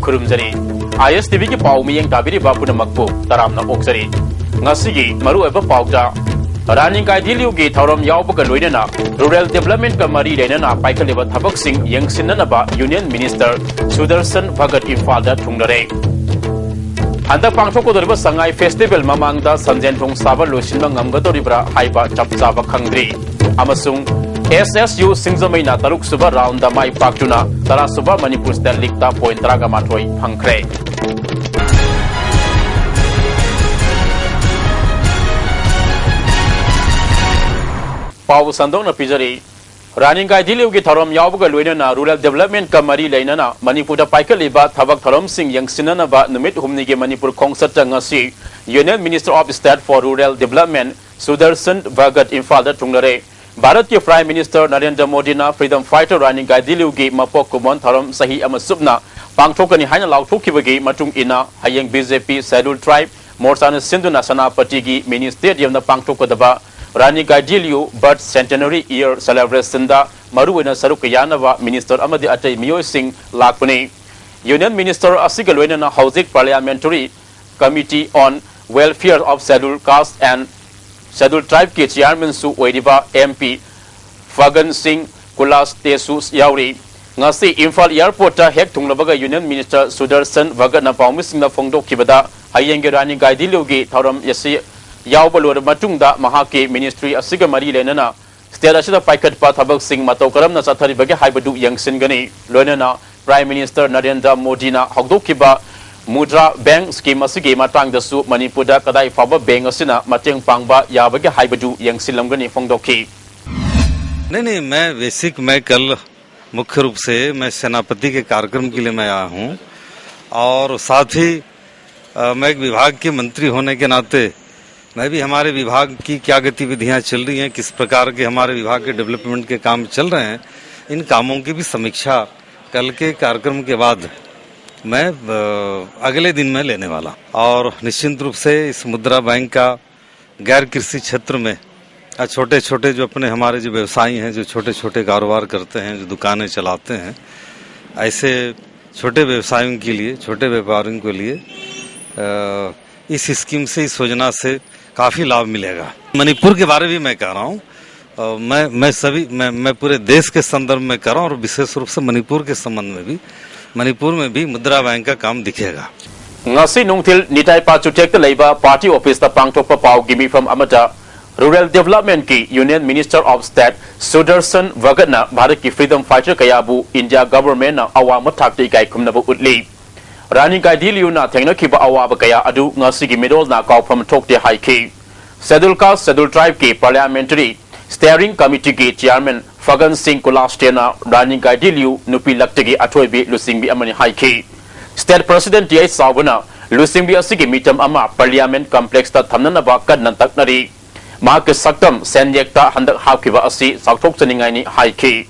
खुरुमजरी ISTV की पाव मियंग ताबिरी बापुन मकबू तरामना ओक्सरी ngasi maru eba pauta rani kai dilu gi thorom yaw ba loinana rural development ka mari lena paikhaleba thabak sing yengsinna ba union minister Sudarshan Bhagat Infalda thungnare handa pangthok ko doriba sangai festival mamangda sanjen thong saba losinba ngamga doribra haiba chapchaba khangri amasung SSU Singzamaina Taruk Suba round the Mai Paktuna Tara Suba Manipur State League ta point Raga Matoi Pankre Pau Sandong na Pizari Running Guy Dilu ki Thorom Yabuga Luina Rural Development Kamari Lainana Manipur da Paikaliba Tabak Thorom Singh Yang Sinana ba Numit Humnigi Manipur Concert Ngasi Union Minister of State for Rural Development Sudarshan Bhagat Infalda Tungnare Bharat के prime minister Narendra Modi ना freedom fighter रानी गाइदिलु की मपोक Koeman थरम सही अम सुबना पांगथोकनी हाइना लाउथोखिबगी मतुंग इना हयेंग BJP schedule tribe मोर्चान सिंधुना सनापति की मिनी स्टेडियम ना पांगथोकदबा Rani Gaidinliu birth centenary year celebration दा मरुवेना सरुक यानवा मिनिस्टर अमदि अतै मियोय सिंह लाकपनी यूनियन मिनिस्टर असिग लोइना housing parliamentary committee on welfare of schedule caste and schedule tribe के चेयरमैन सु ओइदिबा MP Fagan Singh Kulas Tesu Yauri ngasi Imphal Airport ta hek thunglabaga Union Minister Sudarshan Bhagat na pawmising na phongdok kibada hayenge rani gaidilugi thoram yasi yawbalor matungda mahake ministry asiga mari lenana state asida paikat pa thabak sing matau karam na sathari bage haibadu yangsin gani loinana Prime Minister Narendra Modi na hokdok kiba Mudra Bank scheme asigi matang dasu Manipur da kadai faba bank asina mateng pangba yabage haibadu yangsin lamgani phongdoki नहीं मैं कल मुख्य रूप से मैं सेनापति के कार्यक्रम के लिए मैं आया हूँ और साथ ही मैं एक विभाग के मंत्री होने के नाते मैं भी हमारे विभाग की क्या गतिविधियाँ चल रही हैं किस प्रकार के हमारे विभाग के डेवलपमेंट के काम चल रहे हैं इन कामों की भी समीक्षा कल के कार्यक्रम के बाद मैं अगले दिन में लेने वाला और निश्चित रूप से इस मुद्रा बैंक का गैर कृषि क्षेत्र में छोटे छोटे जो अपने हमारे जो व्यवसायी हैं जो छोटे छोटे कारोबार करते हैं जो दुकानें चलाते हैं ऐसे छोटे व्यवसायों के लिए छोटे व्यापारियों के लिए इस स्कीम से इस योजना से काफ़ी लाभ मिलेगा मणिपुर के बारे में मैं कह रहा हूँ मैं पूरे देश के संदर्भ में कर रहा हूँ और विशेष रूप से मणिपुर के संबंध में भी मणिपुर में भी मुद्रा बैंक का काम दिखेगा ngasi nungthil nitai pa chutek ta leiba party office ta pangthok pa pau gimi from amata Rural Development की Union Minister of State Sudarshan Bhagat na Bharat की freedom fighter kayabu India government na awama thakti kai khumnabu utli Rani Gaidiliu na thengna khiba awaba kaya adu ngasi gi medal na kaupam thokte haiki Schedule caste Schedule tribe की parliamentary steering committee की chairman Fagan Singh Kulaste na Rani Gaidiliu nupi laktegi athoibi lusingbi amani haiki State President T.I. Savana lusingbi asigi mitam ama parliament complex ta thamna ba kadnan taknari Mark Saktam Sanyekta Handak Hakiba Asi Saktok Chaningai Haiki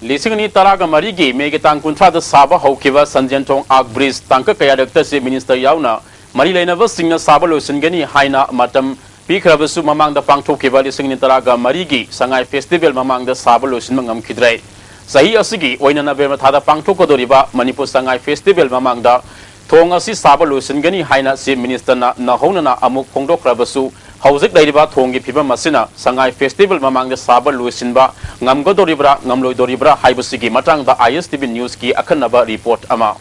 Lisingani Taraga Marigi make a tank contra the Saba Hokiva Sanjentong Ark Breeze Tanka Kayadakta Minister Yauna Marilena was singer Sabalo Singani Haina Matam Pikrabasu Mamang the Pangtokiva Lisingani Taraga Marigi Sangai Festival Mamang the Sabalo Sinmangam Kidre Sahi Asigi Wainana Vermatada Pangtokodoriba Manipur Sangai Festival Mamang the Tongasi Sabalo Singani Haina Si Minister Nahonana Amuk Pongdo Krabasu Hauzik Ladiba Tongi Pipa Masina, Sangai Festival Mamang the Saba Luisinba, Ngamgo Doribra, Namlo Doribra, Haibusigi Matang, the ISTV News Ki Akanaba report Ama.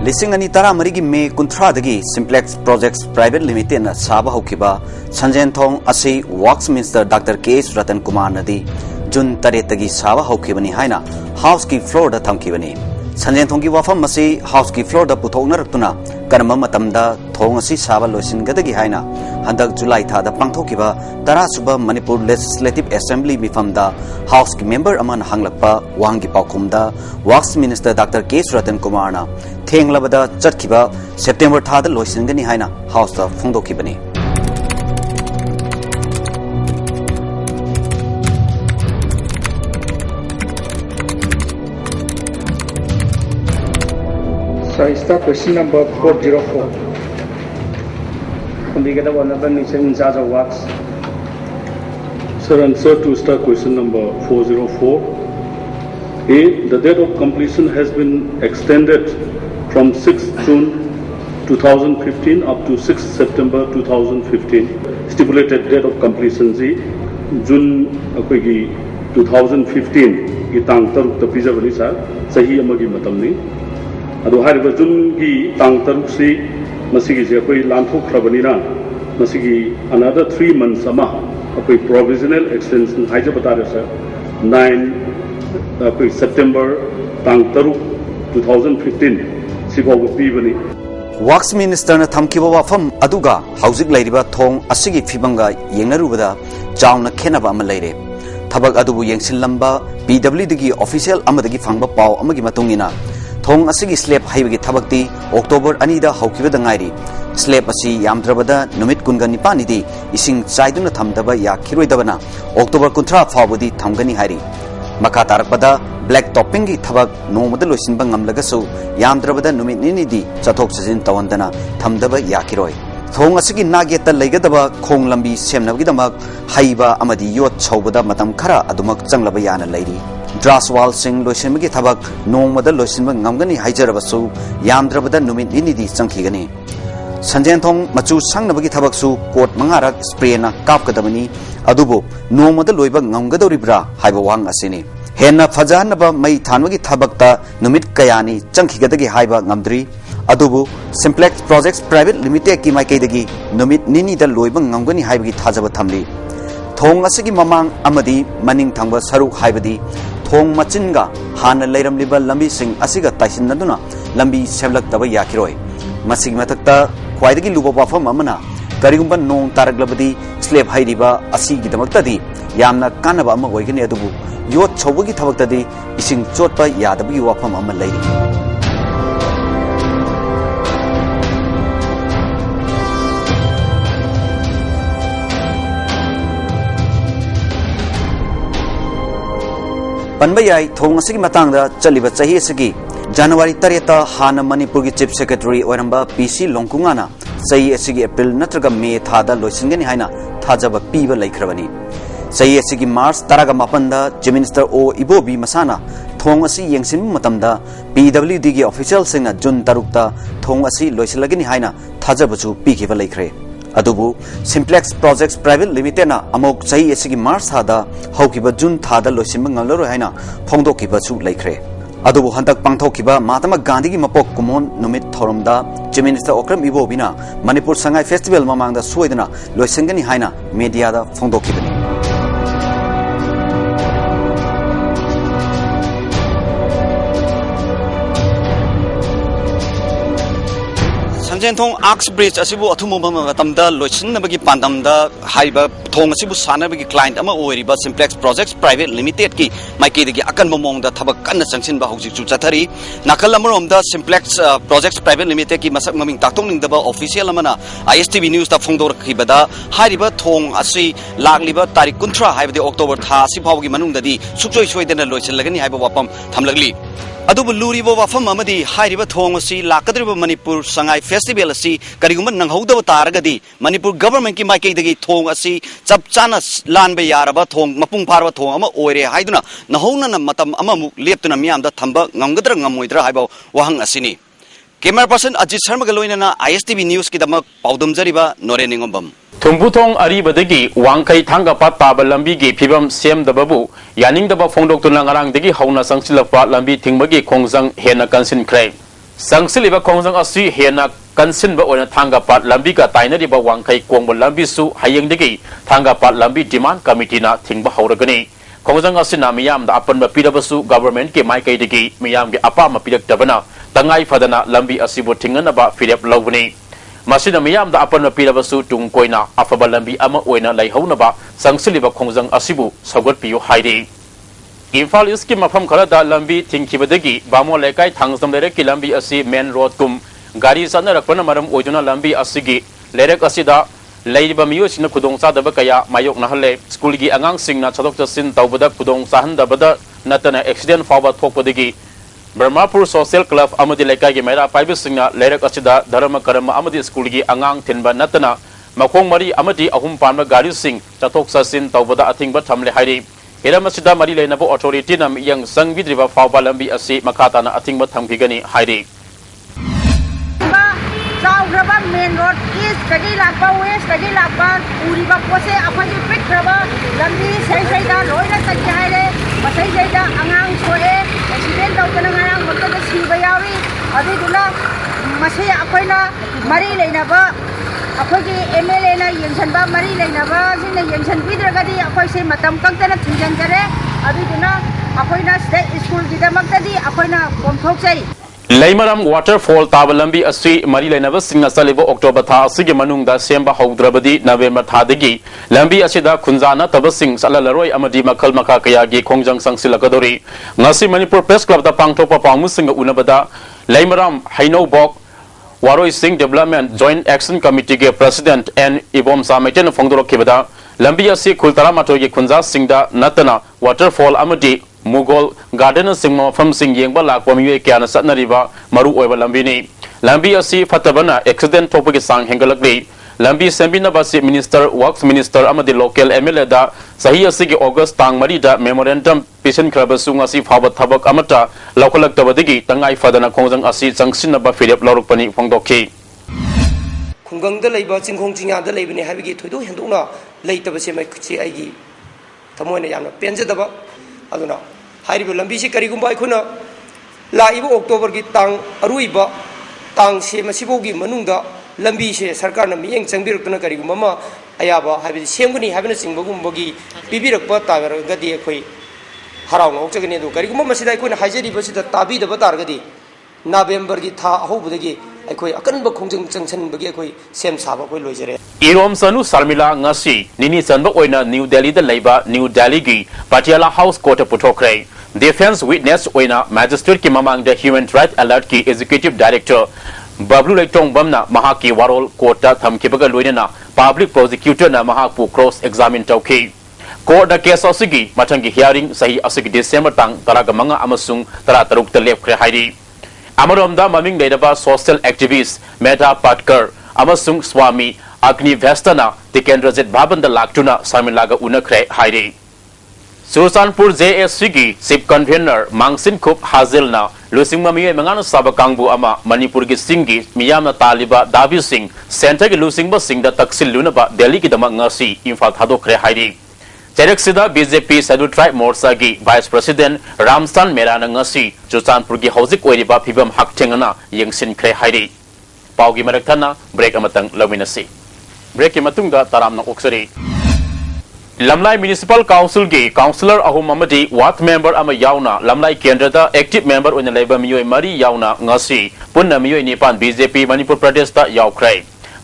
Lisingani Tara Marigi Me Kuntradagi Simplex Projects Private Limited na Saba Hokiba, Sanjentong Asi Works Minister Dr. K.S. Ratan Kumar Nadi, Jun Taretagi Saba Hokibani Haina, House Ki Floor da Tamkibani. Sanjay थोंगी वाफम मसी house की floor दा पुथोकनरक्तुना करम मतमदा थोंग असि साबा लोइसिनगदगी हाइना हंदक जुलाई थादा पांगथोकिबा 10 सुबह मणिपुर लेजिस्लेटिव असेंबली मिफमदा हाउस की मेंबर अमन हंगलकपा वांगी पाउखुमदा वर्क्स मिनिस्टर डॉक्टर के रतन कुमार ना थेंगलबदा चटखिबा सेप्टेंबर थादा लोइसिनगनी हाइना हाउस दा फोंदोकिबनी So I start question number 404 from the Honorable Minister in charge of Works. Sir, answer to start question number 404. A. The date of completion has been extended from 6 June 2015 up to 6 September 2015. Stipulated date of completion Z. June 2015 की तांग तरुक तपीजा बनी सा सही अमगी मतमनी अदो हारिबा जुन की तांग तरुक से मसीगी जे कोई लांथो खरबनीना मसीगी another 3 months अमा कोई provisional extension हाइजे बता रहे सर 9 कोई September तांग तरुक 2015 सिबोग पी बनी वर्क्स मिनिस्टर ने थमकिबा वाफम अदुगा हाउसिक लैरिबा थोंग असिगी फिबंगा येंगनरुबदा चावना खेनबा अमा लैरे थबक अदुबु येंसिललंबा पीडब्ल्यूडी ऑफिशियल अमदगी फंगबा पाव अमगी मतुंगिना थोंग असिगी स्लेब हाइबगी थबकती अक्टोबर 2 दा हौकिबदा ngairi स्लेब असि यामद्रबदा नुमित कुनगा निपानिदी इसिंग चाइदुना थमदबा याखिरोइदबना अक्टोबर 19 फावबदी थमगनी हाइरी मखा तारकबदा ब्लैक टॉपिंग की थबक नोमदा लोइसिनबा ngamlagasu यामद्रबदा नुमित निनिदी चथोक सजिन तवंदना थमदबा याखिरोइ थोंग असिगी नागेता लैगदबा खोंग लंबी सेमनबगिदमक हाइबा अमदी योत छौबदा मतम खरा अदुमक चंगलबा याना लैरी ड्रासवाल सिंह लोइसिनबगी थबक नोमदा लोइसिनबा ngamgani हाइजरबसु यामद्रबदा नुमित निनिदी चंखिगनी संजय थोंग मचु संगनबगी थबकसु कोट मंगारक स्प्रेना कापकदबनी अदुबो नोमदा लोइबा ngamgadoribra हाइबा वांग असिनी हेना फजानबा मई थानबगी थबकता नुमित कयानी चंखिगदगी हाइबा ngamdri अदुबु सिंप्लेक्स प्रोजेक्ट्स प्राइवेट लिमिटेड की माइकैदगी नुमित निनिदा लोइबा ngamgani हाइबगी थाजबा थमली थोंग असगी ममांग अमदी मनिंग थंगबा सरुक हाइबदी थोंग मचिनगा हाना लैरमलिबा लंबी सिंग असिगा ताइसिनदुना लंबी सेमलक्तबा याखिरोय मसिग मथक्ता ख्वाइदगी लुबा वाफम अमना करिगुंबा नोंग तारगलबदी स्लेब हाइरिबा असिगिदमक्तदी यामना कानबा अमा ओइगनी अदुबु योत छौबगी थबक्तदी इसिंग चोटपा यादबगी वाफम अमा लैरी पनबयाई थोंग असगी मतंगदा चलिबा चाही असगी जनवरी 3 हाना मणिपुर की चीफ सेक्रेटरी ओरंबा पीसी लोंकुंगाना चाही असगी अप्रैल नत्रगा मे थादा लोइसिनगनी हाइना थाजबा पीबा लैखरबनी चाही असगी मार्च 18 दा चीफ मिनिस्टर ओ इबोबी मसाना थोंग असि येंसिन मतमदा पीडब्ल्यूडी की ऑफिशियल सिंगना जुन 3 दा थोंग असि लोइसिलगनी हाइना थाजबसु पीखिबा लैखरे अदुबु सिंप्लेक्स प्रोजेक्ट्स प्राइवेट लिमिटेड ना अमोक चाही असगी मार्च थादा हौकिबा जुन थादा लोइसिनबा ngamlaro हाइना फोंदोकिबासु लैखरे अदुबु हंतक पांथोकिबा महात्मा गांधी की मपोक कुमोन नुमित थोरमदा चीफ मिनिस्टर ओक्रम इबोबिना मणिपुर संगाई फेस्टिवल ममांगदा सोइदना लोइसिनगनी हाइना मीडियादा फोंदोकिबनी संजय थोंग आक्स ब्रिज असिबु अथुमबा मतमदा लोइसिनबगी पांदमदा हाइबा थोंग असिबु सानबगी क्लाइंट अमा ओइरिबा सिंप्लेक्स प्रोजेक्ट्स प्राइवेट लिमिटेड की माइकेदगी अकनबा मोंगदा थबक कन्न संगसिनबा हौजिकसु चथरी नाकल अमरोमदा सिंप्लेक्स प्रोजेक्ट्स प्राइवेट लिमिटेड की मसक ममिंग ताक्तोंनिंगदबा ऑफिशियल अमना ISTV न्यूज ता फोंदोरखिबदा हाइरिबा थोंग असि लागलिबा तारिख 19 हाइबदि अक्टोबर था असि फावगी मनुंगददी सुक्सोय सोइदना लोइसिनलगनी हाइबा वापम थमलगली अदुबु लुरिबो वाफम अमदी हाइरिबा थोंग असि लाकद्रिबा मणिपुर संगाई फेस्टिवल असि करिगुम नंगहौदब तारगदी मणिपुर गवर्नमेंट की माइकेदगी थोंग असि चपचाना लानबे यारबा थोंग मपुंग फारबा थोंग अमा ओइरे हाइदुना नहौना मतम अमामु लेप्तुना मियामदा थंबा ngamgadra ngamoidra हाइबा वहंग असिनी कैमरा पर्सन अजित शर्मा गलोइना ISTV न्यूज की दमक पाउदमजरिबा नोरेनिंगोबम थुंबुथोंग अरीबदगी वांखै थांगापा ताबा लंबी की फिबम सेमदबबु यानिंगदबा फोंदोक्तुना ngarangdagi hauna sangsilakpa lambi thingmagi khongjang hena kansinkhrai sangsiliba khongjang asi hena kansinba oina thangapa lambi ka tainariba वांखै कोंगबा lambi su hayengdagi thangapa lambi demand committee na thingba hauragani खोजंग असिना मियाम दा अपन पीरबसु government के माइकैदगी मियाम के अपाम पीरक्तबना तंगाई फदना लंबी असिबु थिंगनबा फिरेप लौबनी मसिना मियाम दा अपन पीरबसु तुंग कोइना अफबा लंबी अमा ओइना लैहौनबा संगसिलिबा खोजंग असिबु सौगतपियु हाइदे इम्फाल ईस्ट की मफम खरदा लंबी थिंखिबदगी बामो लेकाई थांगसम लेरेक लंबी असि मेन रोड कुम गाड़ी सनरकपना मरम ओइदुना लंबी असिगी लेरेक असिदा लेरिबा मियोसिना खुदोंग चादबा कया मायोक नहले स्कूल की आंगांग सिंगना चदोक चसिन तौबदा खुदोंग चाहनदबदा नतना एक्सीडेंट फावबा थोकपदगी ब्रह्मपुर सोशल क्लब अमदी लेकाई की मेरा पाइबे सिंगना लेरेक असिदा धर्म कर्म अमदी स्कूल की आंगांग थिनबा नतना मखोंग मरी अमदी अहुम पानबा गाड़ी सिंग चदोक चसिन तौबदा अथिंगबा थमले हाइरि हिरम असिदा मरी लेनबो अथॉरिटी नम यंग संगविद्रिबा फावबा लंबी असि मखाताना अथिंगबा थमखिगनी हाइरि चाउरबा मेन रोड ईस्ट कगी लापा वेस्ट कगी लापा पूरीबा पोसे अफजी पिक्रबा लंबी सही सहीदा लोइना तक हाइरे मसई सहीदा अंगांग सोए एक्सीडेंट तौदना ngarang मक्तदा सिबा यावी अदुदुला मसई अखोइना मरी लेनबा अखोगी एमएलए ना यंगसनबा मरी लेनबा सिना यंगसन पिद्रगदी अखोइसे मतम कंतना थिंजनजरे अदुदुना अखोइना स्टेट स्कूल गिदमक्तदी अखोइना कोमथोकसै लेमरम वाटरफॉल ताब लंबी असि मरी लेनब सिंग चलिबो अक्टोबर था असि मनुंगदा सेंबा हौद्रबदी नवेम्बर थादगी लंबी असिदा खुंजाना तब सिंग चललरोय अमदी मखल मखा कयागी खोंजंग संगसिलकदोरी ngasi Manipur Press Club da pangthokpa pangmusing unabada लेमरम हैनौबोक वारोय सिंग डेवलपमेंट जॉइंट एक्शन कमिटी के प्रेसिडेंट एन इबोम सामेटेन फोंदोरखिबदा लंबी असि खुलतरा माथोगी खुंजा सिंगदा नतना वाटरफॉल अमदी मुगल गार्डन सिंग मफम सिंग येंबा लाकवा मिये क्याना सतनरिबा मरु ओइबा लंबीनी लंबी असि फतबना एक्सीडेंट थोपगी सांग हेंगलकली लंबी सेंबिनबासी मिनिस्टर वर्क्स मिनिस्टर अमदी लोकल एमएलए दा सही असि के अगस्त तांग मरी दा मेमोरेंडम पिसन खरबसु ngasi फाव थबक अमता लौखलक्तबदगी तंगाई फदना खोंजंग असि संगसिनबा फिरेप लौरकपनी फोंदोखि खुंगंग लेबा चिंखोंग चिंगाद लेबनी हाबिगी थोइदो हेंदोना लेतबसे मै खुची आइगी थमोयना यामना पेंजदबा अदुना हाइरिबो लंबी से करिगुंबा अखुना लाइबो अक्टोबर की तांग अरुइबा तांग से मसिबोगी मनुंगदा लंबी से सरकार न मियेंग चंगबिरकना करिगुंबा मा अयाबा हाबिदि सेमगनी हाबिना सिंगबगुंबगी पिबिरकपा ताबरगदी अखोइ हराउन ओक्चगनी दो करिगुंबा मसिदा अखोइना हाइजरिबसिदा ताबिदबा तारगदी नवेम्बर की था अहोबदगी अखोइ अकनबा खोंजंग चंगसनबगी अखोइ सेम साबा अखोइ लोइजरे इरोम सनु शर्मिला ngasi निनी चनबा ओइना न्यू दिल्ली दा लेबा न्यू दिल्ली की पटियाला हाउस कोर्ट पुथोखरे डिफेंस विटनेस ओइना मैजिस्ट्रेट की ममांग द ह्यूमन राइट अलर्ट की एग्जीक्यूटिव डायरेक्टर बबलू लेटोंग बमना महाकी वारोल कोर्ट थमखिबगा लोइना पब्लिक प्रोसिक्यूटर ना महापु क्रॉस एग्जामिन तौखि कोर्ट द केस असगी मथंगी हियरिंग सही असगी डिसेंबर तांग तरागा मंगा अमसुंग तरा तरुक त लेपखरे हाइरि अमरोमदा ममिंग लेदबा सोशल एक्टिविस्ट मेधा पाटकर अमसुंग स्वामी अग्नि वेस्टना टिकेंद्रजित भाबंद लाक्टुना शर्मिलागा उनखरे हाइरि सुरसानपुर जेएससी की चीफ कन्वेनर मांगसिन खुप हाजिलना लुसिंग ममिये मंगाना साबा कांगबु अमा मणिपुर की सिंगी मियामना तालिबा दाबी सिंह सेंटर की लुसिंग सिंह द तक्सिल लुनबा दिल्ली की दमा ngasi इम्फाल थादोखरे हाइरि चेरेक्सिदा बीजेपी शेड्यूल ट्राइब मोर्चा की वाइस प्रेसिडेंट रामसान मेराना ngasi सुरसानपुर की हौजिक ओइरिबा फिबम हकथेंगना यंगसिनखरे हाइरि पाउगी मरकथना ब्रेक अमतंग लविनसी ब्रेक के मतुंगदा तरामना ओक्सरी लमलाई म्युनिसिपल काउंसिल की काउंसिलर अहुम अमदी वार्ड मेंबर अमा यावना लमलाई केंद्रदा एक्टिव मेंबर ओइना लेबा मियोय मरी यावना ngasi पुन्ना मियोय निपान बीजेपी मणिपुर प्रदेश दा यावख्रै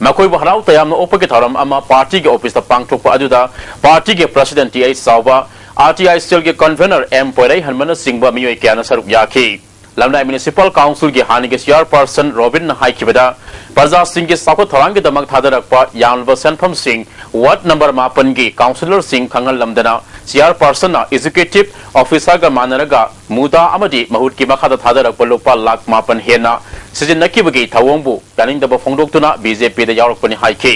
मखोय बहराव तयामना ओपके थरम अमा पार्टी के ऑफिस दा पांगथोकपा अदुदा पार्टी के प्रेसिडेंट टी सावबा आरटीआई स्टील के कन्वेनर एम पोरै हनमना सिंगबा मियोय क्याना सरुक याखि लमलाई म्युनिसिपल काउंसिल की हानि के चेयरपर्सन रोबिन हाइखिबदा प्रजा सिंह के साखो थरांग के दमक थादरकपा यानब सेनफम सिंह वार्ड नंबर 5 की काउंसिलर सिंह खंगल लमदना चेयरपर्सन एग्जीक्यूटिव ऑफिसर का मानरगा मुदा अमदी महुत की मखादा थादरकपा लोपा लाख 5 हेना सिजननकिबगी थवोंबु प्लानिंग दब फोंदोक्तुना बीजेपी दा यावरकपनि हाइखि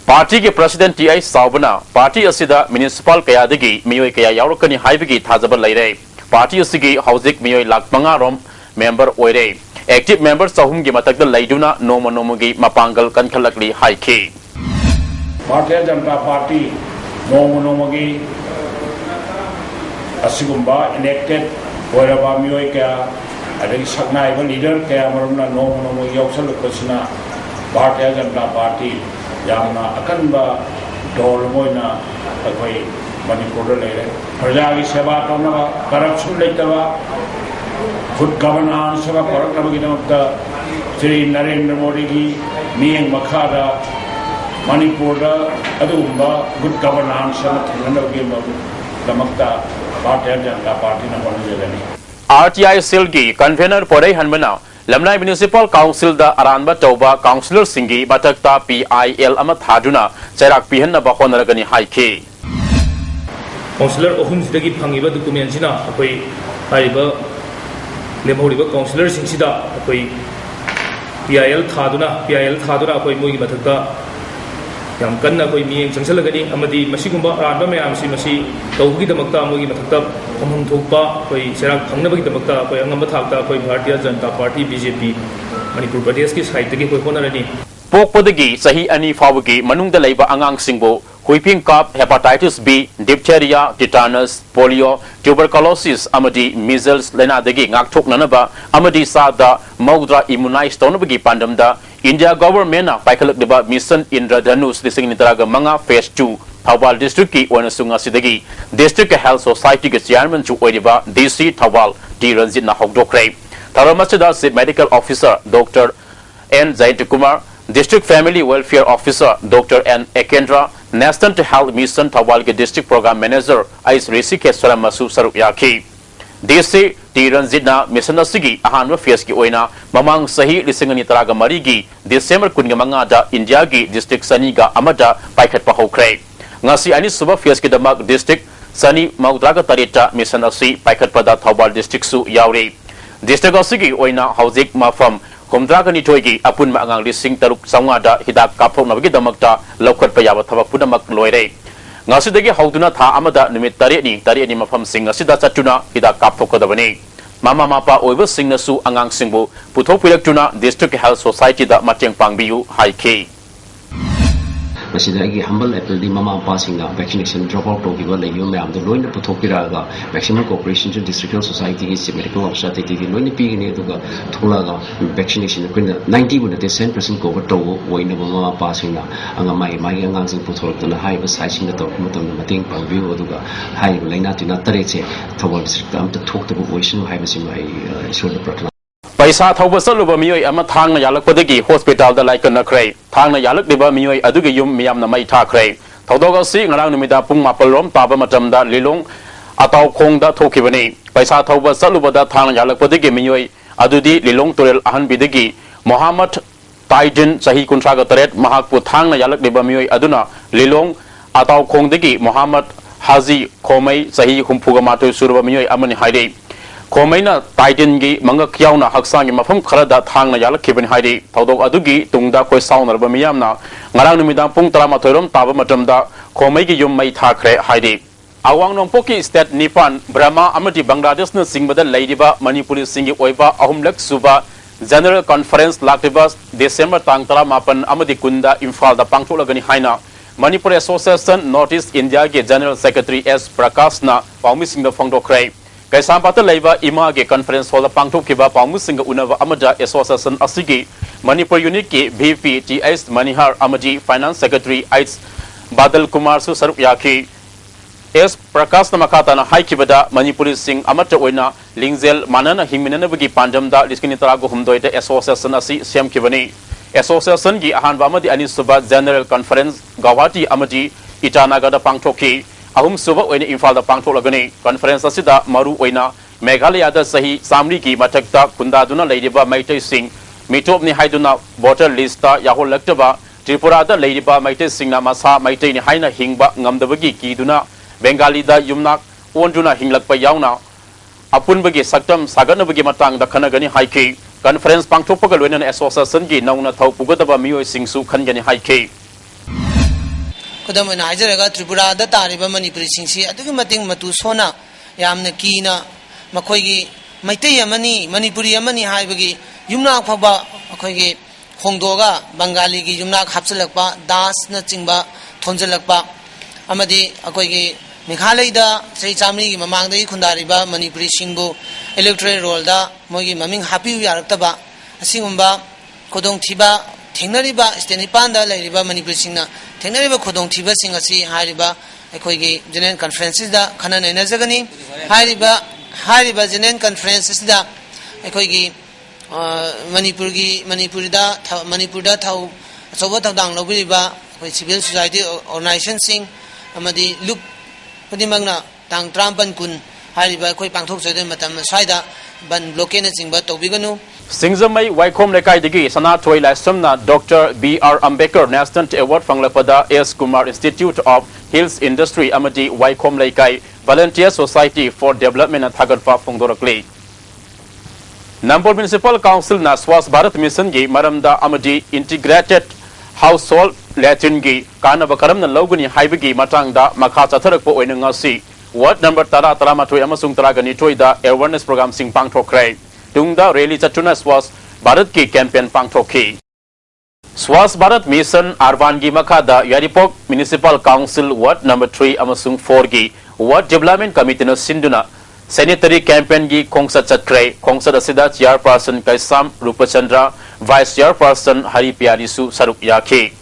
पार्टी के प्रेसिडेंट टी सावबना पार्टी असिदा म्युनिसिपल कयादगी मियोय कया यावरकनि हाइबगी थाजब लैरे पार्टी असिगी हौजिक मियोय लाख 5 रोम मेंबर ओइरे एक्टिव मेंबर चहुम की मतक लैदुना नोम नोमगी मपांगल कनखलकली हाइखि भारतीय जनता पार्टी नोम नोमगी असिगुंबा इलेक्टेड ओइरबा मियोय क्या अदगी सकनाइबा लीडर क्या मरमना नोम नोमगी यौसलुकसिना भारतीय जनता पार्टी यामना अकनबा ढोल मोइना अखोई मणिपुर लेरे प्रजा की सेवा तौनवा करप्शन लेतवा गुड गवर्नेंस सेवा परकबगिदमक्ता श्री नरेंद्र मोदी की मियंग मखादा Manipur अदुगुंबा good governance थेंगनबगी दमक्ता Bharatiya Janata party न होनजगनी RTI सेल की कन्वेनर पोरे हनबना लमनाई म्युनिसिपल काउंसिल दा अरानबा तौबा काउंसिलर सिंगी मथक्ता PIL अमा थादुना चैराक पिहन्नबा होनरगनी हाइखे काउंसिलर अहुमसिदगी फंगिबा डॉक्यूमेंटसिना अखोई हाइबा लेमहोरिबा काउंसिलर सिंगसिदा अखोई PIL थादुना अखोई मोगी मथक्ता याम कन्ना कोई मियें चंगसलगनी अमदी मसिगुंबा अरानबा मयामसि मसि तौबगिदमक्ता मोगी मथक्ता फमहुम थोकपा कोई चैराक फंगनबगिदमक्ता कोई अंगम थाकता कोई भारतीय जनता पार्टी BJP मणिपुर प्रदेश की साइड कोई होनरनी पोकपदगी सही अनि फावगी मनुंगदा लैबा अंगांग सिंगबो whooping cough hepatitis B diphtheria tetanus polio tuberculosis अमदी मीजल्स लेनादगी ngakthoknanaba amadi sada मौद्रा इम्यूनाइज तौनबगी पांडमदा इंडिया गवर्नमेंट पाइखलकदबा मिशन इंद्रधनुष लिसिंग नितरागा मंगा फेज 2 थौबाल डिस्ट्रिक्ट की ओनसुंग असिदगी डिस्ट्रिक्ट हेल्थ सोसाइटी के चेयरमैन चु ओइदिबा DC थौबाल टी रंजित ना हौदोखरे थरमसदा से medical officer doctor N Jayant Kumar District Family Welfare Officer Dr. N Ekendra National Health Mission Thawal के District Program Manager Ais Risike Saramasu Saruk Yaki DC T Ranjitna Mission Asigi Ahanwa Phase की ओइना ममांग सही लिसिंगनी तरागा मरीगी December कुनगा मंगादा India की District Saniga Amada पाइखट पहोखरे ngasi ani suba phase की दमक District Sani मौद्रागा तरेटा Mission Asi पाइखट पदा Thawal District सु यावरी District Asigi ओइना हौजिक माफम Kumdragani toigi apun maangang lising taruk sangada hidak kapok nabagi damakta laukat payaba thabak punamak loire ngasidagi hauduna tha amada numit tari ni mafam sing asida chatuna hidak kapok kadabani mama mapa oiba singna su angang singbu puthok pilaktuna district health society da mateng pangbiu haike मसीदागी humble appeal दी ममा पासिंगा vaccination drop out होगिबा लेयो ma'am द लोइन पुथोकिरागा maximum cooperation to district society की मेडिकल ऑफिसर ती लोइन पीगने दुगा थोलागा वैक्सीनेशन कोइन 90 गुनते 100% कवर तो ओइन ममा पासिंगा अंगा माई अंगांग सिंग पुथोरक्तना हाइबा साइसिंग द तोक मतम मतेंग पांबियो दुगा हाइबा लाइना तिना तरेचे थवल डिस्ट्रिक्ट अम थोक्तबो ओइसन हाइबसिम हाइ ईश्वर प्रार्थना पैसा थौब सलुबा मियोय अमा थांगना यालकपदगी हॉस्पिटल दा लाइकनखरै थांगना यालकदिबा मियोय अदुगी युम मियामना मै थाखरै थौदोगसी ngarang numida pung mapalrom taba matamda lilong ataw khongda thokibani पैसा थौब सलुबदा थांगना यालकपदगी मियोय अदुदी लिलोंग तोरेल अहन बिदगी मोहम्मद ताइदिन सही कुंट्रागा तरेट महाकपु थांगना यालकदिबा मियोय अदुना लिलोंग ataw khongदगी मोहम्मद हाजी खोमै सही हुमफुगा मातु सुरबा मियोय अमनि हाइदे खोमैना ताइदिन की मंगक यावना हक्सांगी मफम खरदा थांगना यालखिबनि हाइदे थौदोक अदुगी तुंगदा कोइ साउनरबा मियामना ngarang numida pung 12 rom taba matamda khomai gi yum mai thakre haide awang nongpoki state nipan brahma amati bangladesh na singbada leidiba manipuri singi oiba ahumlak suba general conference lakdiba december tang 18 amadi kunda imphal da pangtholagani haina manipur association northeast india ge general secretary S prakash na paumi singda phangdokre kaisam pata leiba ima ge conference hall pangthokkiba paumi singa unava amada association asigi Manipur unit के VP TS Manihar Amaji Finance Secretary Ais Badal Kumar Su Saruk Yaki S Prakash Namakata na Haikibada Manipuri Singh Amata Oina Lingzel Manana Himina Bagi Pandamda Liskini Tarago Humdoida Association Asi Siam Kibani Association Gi Ahan Bamadi Anisuba General Conference Gawati Amaji Itanagada Pangtoki Ahum Suba Oina Infal da Pangtolagani Conference Asida Maru Oina Meghalaya da Sahi Samri Gi Matakta Kundaduna Ladiba Maitai Singh Mitop ni haiduna voter lista yahol laktaba Tripura da leidiba maite singna masa maite ni haina hingba ngamdabagi kiduna Bengali da yumnak onduna hinglakpa yauna apunbagi saktam saganabagi matang da khanagani haike conference pangthokpaga loina association gi nauna thau pugadaba miyoi singsu khangani haike kodamana haijaraga Tripura da tariba manipuri singsi adugi mating matu sona yamna kina makhoigi maite yamani manipuri yamani haibagi Yumnak Paba, Akogi, Hongdoga, Bangali, Yumnak Hapsalakpa, Das, Natsingba, Tonsalakpa, Amadi, Akogi, Mikhalida, Sri Chamri, Mamangdi, Kundariba, Manipuri Singbo, Electoral Rolda, Mogi, Maming Happy Yarataba, Asingumba, Kodong Tiba, Tinariba, Stenipanda, Lariba, Manipuri Singna, Tinariba, Kodong Tiba Singasi, Hariba, ꯑꯩꯈꯣꯏꯒꯤ general ꯀꯟꯐꯔꯦꯟꯁꯁꯤꯗ ꯈꯟꯅ ꯅꯩꯅꯖꯒꯅꯤ ꯍꯥꯏꯔꯤꯕ general ꯀꯟꯐꯔꯦꯟꯁꯁꯤꯗ ꯑꯩꯈꯣꯏꯒꯤ ꯃꯅꯤꯄꯨꯔꯗ ꯑꯆꯧꯕ ꯊꯧꯗꯥꯡ ꯂꯧꯕꯤꯔꯤꯕ ꯑꯩꯈꯣꯏ civil society ꯑꯣꯔꯒꯅꯥꯏꯖꯦꯁꯟꯁꯤꯡ ꯑꯃꯗꯤ ꯂꯨꯞ ꯈꯨꯗꯤꯡꯃꯛꯅ ꯇꯥꯡ 19 ꯍꯥꯏꯔꯤꯕ ꯑꯩꯈꯣꯏ ꯄꯥꯡꯊꯣꯛꯆꯗꯣꯏ ꯃꯇꯝ ꯑꯁ꯭ꯋꯥꯏꯗ ꯕꯟ ꯕ꯭ꯂꯣꯀꯦꯠꯅꯆꯤꯡꯕ ꯇꯧꯕꯤꯒꯅꯨ Singzamai Waikom Lekaidagi Sana Toy Lasumna Dr. B.R. Ambedkar National Award Fanglapada S. Kumar Institute of Hills Industry Amadi Waikom Lekai Volunteer Society for Development and Thagatpa Fongdorakli Nampur Municipal Council na Swas Bharat Mission gi Maramda Amadi Integrated Household Latin gi Kanabakaram na Loguni Haibigi Matangda Makasa Tarakpo Oinangasi Ward number Tara Taramatoi Amasung Taragani Toida Awareness Program Sing Pangtokrai Tungda Rally Chatuna Swas Bharat ki campaign Pangtoki Swas Bharat Mission Arvangi Makada Yaripok Municipal Council Ward number 3 Amasung 4 gi Ward Development Committee no Sinduna Sanitary Campaign gi Kongsa Chatkrai Kongsa Asida Chairperson Kaisam Rupachandra Vice Chairperson Hari Piarisu Saruk Yaki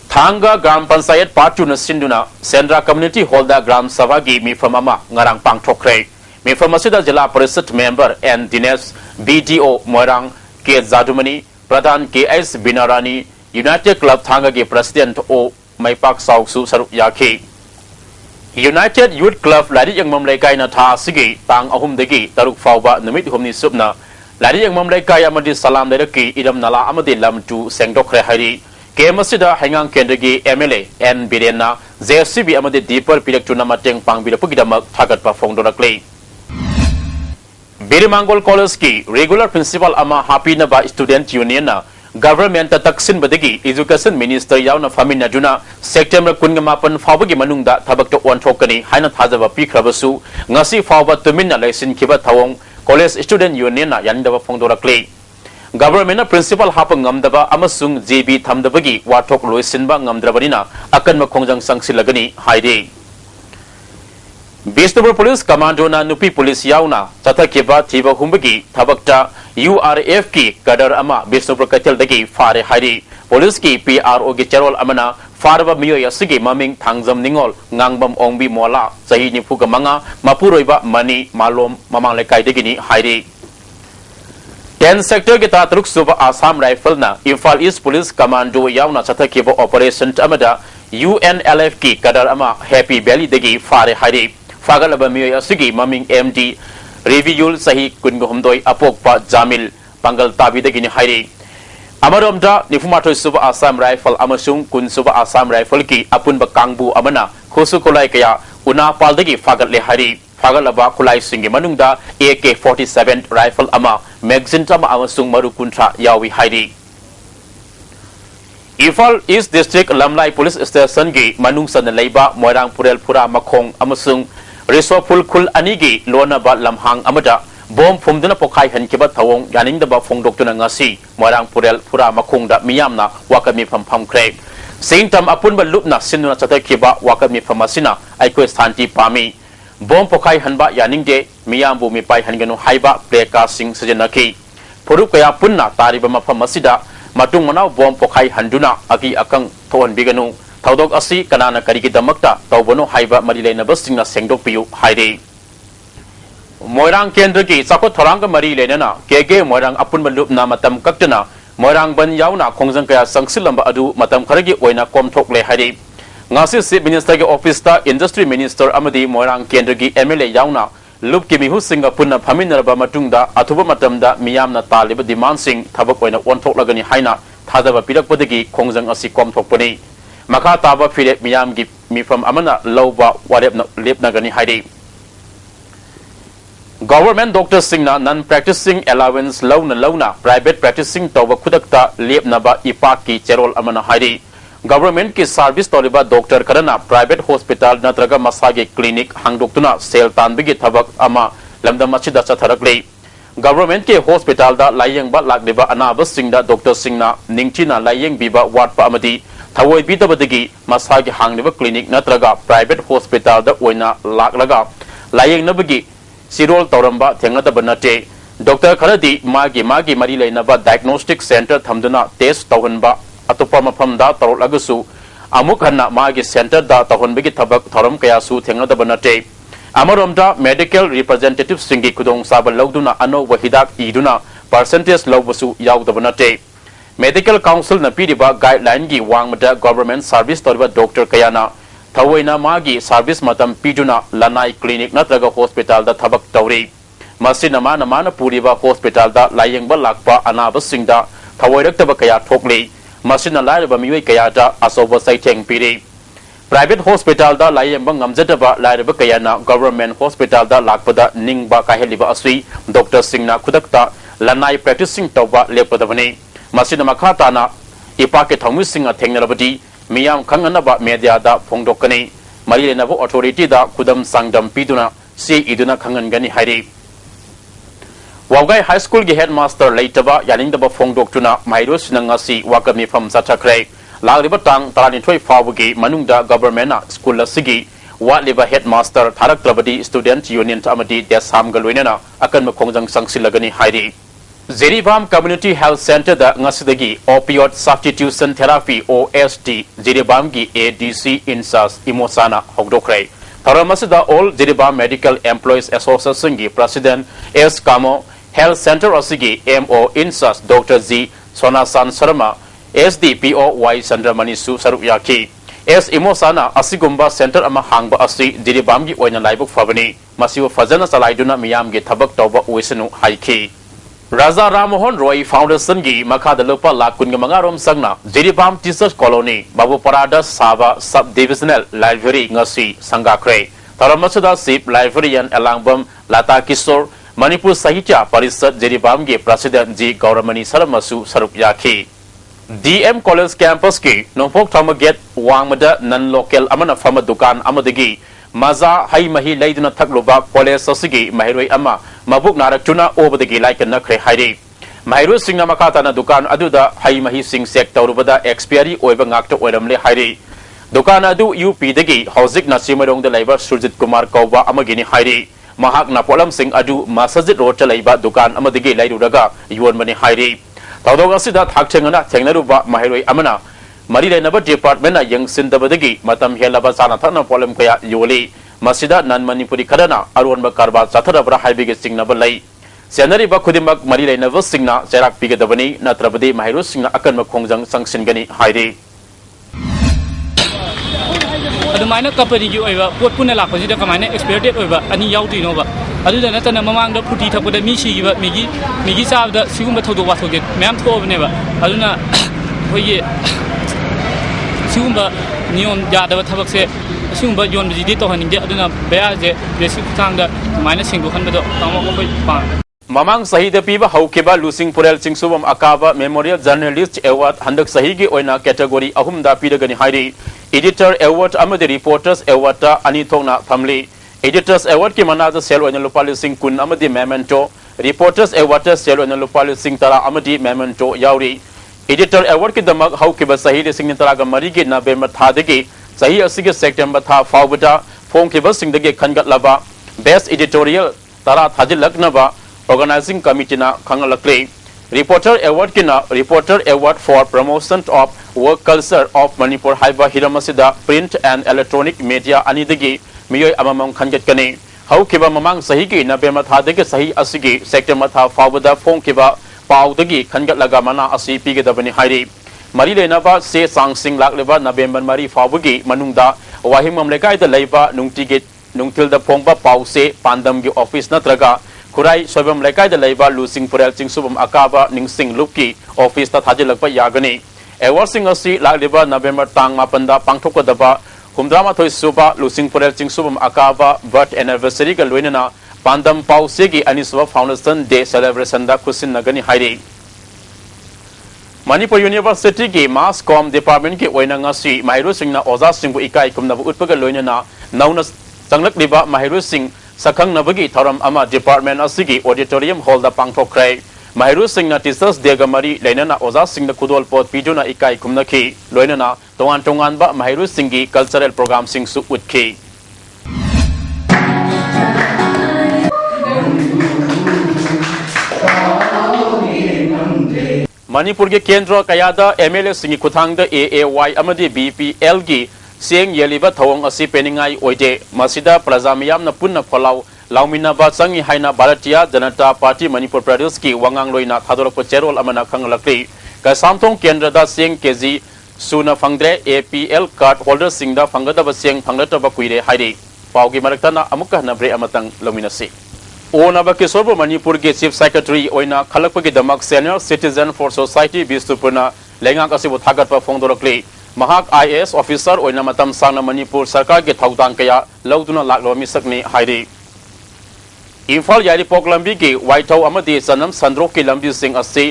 Thanga Gram Panchayat Part 2 na Sinduna Sendra Community Hall da Gram Sabha gi Mifamama Ngarang Pangtokrai Mifamashida Jila Parishad Member and Dinesh BDO Moirang K. Zadumani Pradhan K.S. Binarani United Club Thanga gi President O. Maipak Sauksu Saruk Yaki United Youth Club Lari Yangmam Lekai na Tha Sigi Tang Ahum Degi Taruk Fauba Numit Humni Subna Lari Yangmam Lekai Amadi Salam Leraki Idam Nala Amadi Lamtu Sengdokre Hari Kemasida Hangang Kendagi MLA N. Birena JCB Amadi Deeper Pidaktuna Mateng Pangbidapugidamak Thagatpa Fongdorakli Birimangol College ki regular principal ama happy na ba student union na government taksin badagi education minister yauna famina juna September 18 fawbagi manungda thabak to on thokani haina thajaba pikhrabasu ngasi fawba tuminna laisin khiba thawong college student union na yandaba fongdorakli government na principal hapa ngamdaba amasung JB thamdabagi wathok loisinba ngamdrabanina akanma khongjang sangsilagani haide Bisnupur Police Commando na Nupi Police Yauna Tatakeba Thiba Humbagi Thabakta URF ki Kadar Ama Bisnupur Katil Dagi Fare Hari Police ki PRO gi Cherol Amana Farba Miyo Yasigi Maming Thangzam Ningol Ngangbam Ongbi Mola Sahi Nipuga Manga Mapuroiba Mani Malom Mamang Lekai Dagini Hari 10 Sector ki Tatruk Suba Assam Rifle na Imphal East Police Commando Yauna Tatakeba Operation Amada UNLF ki Kadar Ama Happy Valley Dagi Fare Hari Fagalaba Miyo Asigi Maming MD Reviewul Sahi Kungohumdoi Apokpa Jamil Pangal Tabi Dagini Hairi Amaromda Nifumato Suba Assam Rifle Amasung Kun Suba Assam Rifle ki Apunba Kangbu Amana Khusu Kulai Kaya Una Paldagi Fagal Le Hari Fagalaba Kulai Singi Manungda AK-47 Rifle Ama Magazine Tama Amasung Marukuntra Yawi Hairi Imphal East District Lamlai Police Station gi Manung San Leiba Moirang Purel Pura Makong Amasung Risopul Kul Anigi Lona Ba Lamhang Amada Bom Fumduna Pokai Hankiba Tawong Yaning the Bafong Doctor Ngasi Moirang Purel Pura Makong da Miyamna Wakami from Pamkre Sing Tam Apunba Lupna Sinuna Chatakiba Wakami from Masina Aikwes Tanti Pami Bom Pokai Hanba Yaning de Miyambu Mipai Hangano Haiba Pleka Sing Sajanaki Purukaya Punna Taribama from Masida Matung Manau Bom Pokai Handuna Aki Akang Toan Biganu Taudok Asi Kanana Kariki Damakta Taubono Haiba Marilena Bustina Sengdok Piu Haide Moirang Kendriki Sako Toranga Marilena Kege Moirang Apun Malup Namatam Kaktana Moirang Ban Yauna Kongzankaya Sangsilamba Adu Matam Karagi Oina Kom Tokle Haide Ngasi Sip Minister Office ta Industry Minister Amadi Moirang Kendriki MLA Yauna Lup Kimihu Singapuna Paminaraba Matungda Atuba Matamda Miyamna Taliba Demand Sing Tabak Oina One Toklagani Haina Tadaba Pidak Podagi Kongzang Asi Kom Tokpani Maka Taba Philip Miyam gi mi from Amana Loba Warep Nagani Haidi Government Doctor Singna non-practicing allowance Lona private practicing Toba Kudakta Lep Naba Ipaki Cherol Amana Haidi Government ki service Toliba Doctor Karana private hospital Natraga Masage Clinic Hangdoktuna Sel Tanbigi Tabak Ama Lamda Machida Chatharakli Government ke hospital da Layang Ba Lagdiba Anaba Singda Doctor Singna Ningchina Layang Biba Wat Pa Amadi Thawoi Bitabadagi Masagi Hangliba Clinic Natraga private hospital da Oina Laklaga Layang Nabagi Sirol Tauramba Tengada Banate Dr. Karadi Magi Marilay Naba Diagnostic Center Thamduna Test Tauhanba Atupa Mapamda Tarolagasu amuk hanna magi center da tahon bigi thabak thoram kaya su thengna da banate amaromda medical representative singi kudong sabal lawduna ano wahidak iduna percentage lawbasu yaw da banate medical council na piriba guideline gi wangmada government service toriba doctor kayana thawoina magi service matam piduna lanai clinic natraga hospital da thabak tawri masina mana puriba hospital da layengba lakpa anaba singda thawoiraktaba kaya thokli masina laiba miwei kaya da asoba saitheng piri private hospital da layengba ngamjadaba laiba kaya na government hospital da lakpada ningba kaheliba asui doctor singna khudakta lanai practicing tawba lepadabani masina makhata na ipake thamu singa thengnarabadi miyam khanganaba media da phongdokani marilenabo authority da kudam sangdam piduna si iduna khangangani hairi Waugai High School gi headmaster leitaba yaningdaba phongdoktuna mairus nangasi wakami pham sathakre lagriba tang tarani thoi fawgi manungda government na school asigi watliba headmaster tharak trabadi student union amadi desam galwinana akan makhongjang sangsilagani hairi Zeribam Community Health Center da ngasidagi opioid substitution therapy OST Zeribam gi ADC Insas Imosana hogdokre Taramasida all Zeribam Medical Employees Association gi President S Kamo Health Center asigi MO Insas Dr. Z Sonasan Sharma SDPO Y Sandramani Su Saruyaki S Imosana asigumba center ama hangba asi Zeribam gi oina laibuk fabani masiwa fazana salaiduna miyam gi thabak tawba uisanu haiki Raja Ramohon Roy Foundation gi Makada Lupa Lakun Mangarom Sangna Zeribam Teachers Colony Babu Parada Sava Sub-Divisional Library Ngasi Sangakre Taramasuda Sip Librarian Elangbam Lata Kishore Manipur Sahitya Parisad Zeribam gi President G Gauramani Saramasu Sarupyaki DM College Campus ki Nongpok Thamaget Wangmada Non-Local Amana Fama Dukan Amadagi Maza Hai Mahi Laiduna Takluba College Sasigi Mahiroi Ama Mabuk Narakuna over the Gilaikan Nakre Hairi. Mahiru Singa Makata na Dukan Aduda Hai Mahi Sing Sector Rubada Expiry over Ngakta Oramle Hairi. Dukan Adu UP Degi Hauzik Nasimarong the Labor Surjit Kumar Kauba Amagini Hairi. Mahak Napolam Sing Adu Masajit Rota Laiba Dukan Amadigi Laiduraga Yuan Mani Hairi. Taudogasidat Hakchangana Tangnaruba Mahiroi Amana. Marila Naba Department Yang Sindabadagi Matam Helaba Sanatana Polam Kaya Yoli. Masida nan Manipuri Kadana Arwan Bakarba Satarabra Haibig Sing Nabalai. Senari Bakudimak Marila Nava Singna Serak Pigadabani Natrabadi Mahirus Singna Akan Makongjang Sangsingani Hairi. Adamana company gi oiba pot punna lakpa sida kamane expired oiba ani yaudi no ba aduda natana mamang da puti thapda mi si gi ba migi sabda sigumba thodo wa thoge mem thobne ba aduna hoye sigumba nion jada ba thabak se sigumba yon biji to haning de aduna baya je basic thangda minus singu khanba do tamo ko pa Mamang Sahida Piba Haukeba Lusing Purel Chingsubam Akaba Memorial Journalist Award Handak Sahigi Oina category Ahumda Pidagani Hairi Editor Award Amadi Reporters Award Anitona Family Editors Award Kimana Sel Oina Lupali Sing Kun Amadi Memento Reporters Award Sel Oina Lupali Sing Tara Amadi Memento Yauri Editor Award Kidamak Haukeba Sahidi Sing Taraga Marigi Nabema Thadigi Sahi Asigi September Tha Fawbata Fong Kiba Sing Dagi Kangat Laba Best Editorial Tara Thajil Laknaba Organizing Committee na Kangalakle Reporter Award kina Reporter Award for Promotion of Work Culture of Manipur Haiba Hiramasida Print and Electronic Media Anidagi Miyoy Amamang Kangat Kane How Kiba Mamang Sahigi na Bematadagi Sahi Asigi Sector Matha Fawada Fong Kiba Paudagi Kangat Lagamana Asi Pigadabani Hairi Marile Nava Se Sang Sing Lakleva Nabemban Mari Fawagi Manungda Wahimam Lekai the Laiba Nungtigit Nungtil the Pongba Pause Pandamgi Office Natraga Kurai Sobam Lekai the Laiba Lusing Purel Chingsubam Akaba Ningsing Luki Office that Hajilakpa Yagani. Ever sing a sea like Liba November Tang Mapanda Pangtoka Daba, Humdrama Toy Suba, Lusing Purel Chingsubam Akaba, but anniversary Galwinana, Pandam Pau Segi Aniswa Foundation Day Celebration da Kusin Nagani Hairi. Manipur University ki Mass Com Department ki Oinangasi, Mahiru Singh na Oza Singh Ikai Kumna Utpaga Loinana, known as Sanglak Liba Mahiru Singh. Sakang Nabagi Tharam Ama Department Asigi Auditorium Hall da Pangthokre Mahiru Singh na Teachers Degamari Lainana Oza Singh na Kudol Pot Piduna Ikai Kumnaki Loinana Tongan ba Mahiru Singhi Cultural Program Sing Su Utki Manipur के केंद्र कयादा MLA Singh खुथांग द AAY अमदी BPL की सेंग येलिबा थवंग असि पेनिंगाई ओइदे मसिदा प्रजा मियामना पुन्ना फलाव लाउमिनाबा संगी हाइना भारतीय जनता पार्टी मणिपुर प्रदेश की वांगांग लोइना थादोरप चेरोल अमना खंगलक्री कसामथोंग केंद्र दा सेंग केजी सुना फंगद्रे APL कार्ड होल्डर सिंह दा फंगदब सेंग फंगलतब कुइरे हाइरे पाउगी मरक्तना अमुक नब्रे अमतंग लोमिनसी ओनब किशोर मणिपुर के चीफ सेक्रेटरी ओइना खलकपगी दमक सीनियर सिटीजन फॉर सोसाइटी बिस्तुपुना लेंगाक असिबु थागतप फोंदोरक्ली महाक IAS ऑफिसर ओइना मतम सांगना मणिपुर सरकार के थौतांग कया लौदुना लाक्लो मिसकनी हाइरे इम्फाल यारिपोक लंबी की वाइथौ अमदी सनम संद्रोक की लंबी सिंह असि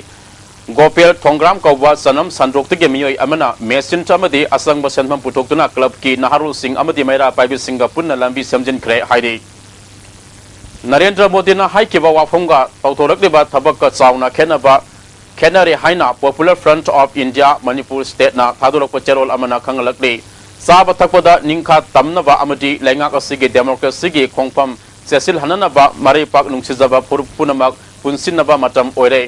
गोपेल थोंग्राम कौवा सनम संद्रोक के मियोय अमना मेसिन चमदी असंग बसनम पुथोक्तुना क्लब की नहारुल सिंह अमदी मैरा पाइबि सिंह पुन्ना लंबी समजिनख्रे हाइरे नरेंद्र मोदी ना हाइकिबा वाफंगा तौथोरक्लिबा थबक चावना खेनरे हाइना popular front of India Manipur state ना थादोरक चेरोल अमना खंगलक्ली साब थकपदा निंखा तमनबा अमदी लेंगाक असिगे डेमोक्रेसी की खोंफम सेसिल हननबा मारे पाक नुंसिजबा पुनमक पुनसिनबा मतम ओइरे